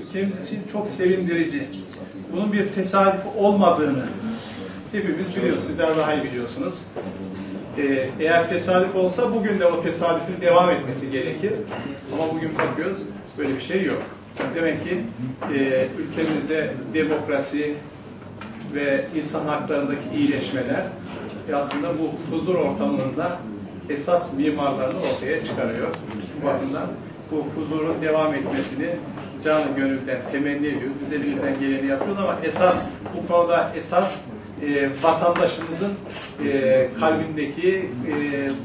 ülkemiz için çok sevindirici. Bunun bir tesadüf olmadığını hepimiz biliyoruz. Sizler daha iyi biliyorsunuz. Eğer tesadüf olsa bugün de o tesadüfün devam etmesi gerekir. Ama bugün bakıyoruz böyle bir şey yok. Demek ki ülkemizde demokrasi ve insan haklarındaki iyileşmeler aslında bu huzur ortamında esas mimarlarını ortaya çıkarıyor. Bu bakımdan bu huzurun devam etmesini canı gönülden temenni ediyoruz. Biz elimizden geleni yapıyoruz ama esas bu konuda esas vatandaşımızın kalbindeki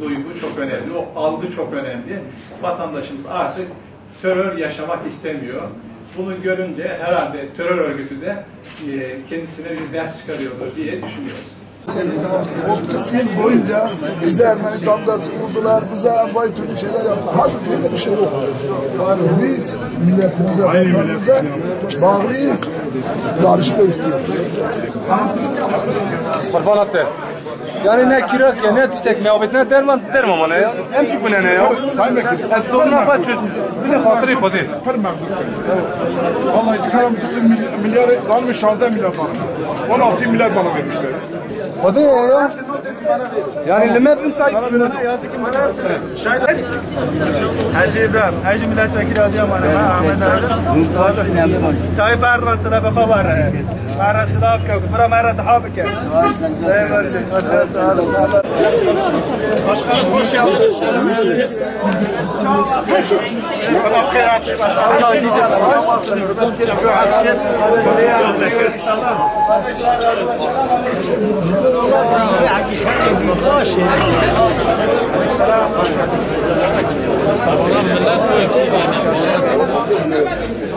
duygu çok önemli. O algı çok önemli. Vatandaşımız artık terör yaşamak istemiyor. Bunu görünce herhalde terör örgütü de kendisine bir ders çıkarıyordur diye düşünüyoruz. 30 yıl boyunca bize Ermeni damgası vurdular, bize envai türlü şeyler yaptılar. Halbuki böyle bir şey yok. Biz milletimize, vatanımıza bağlıyız, barışı da istiyoruz. Kurban attı. Yani ne kirak ya, ne tüstek, meyabet, ne derman bana ya. Hem şu ne ya. Sayın Vekilim. Hem soruna kaç çöz. Bir de hatırı ifade. Her memnun. Vallahi çıkaran milyar almış, 6 milyar bana. 16 milyar bana vermişler. Hadi ya. Yani lime bin sahip. Hacı İbrahim, Hacı Milletvekili Adıyaman'a, Ahmet Ağabey. Tayyip Erdoğan sıra bir haber. Mara sınav kaldı, bura mara daha bir kez. Sayın Başkanım, hadi sağ olun, sağ olun. Başkanım hoş geldiniz. Selam ederiz. Allah khairatli başkanım. Çok diyeceğim. Millet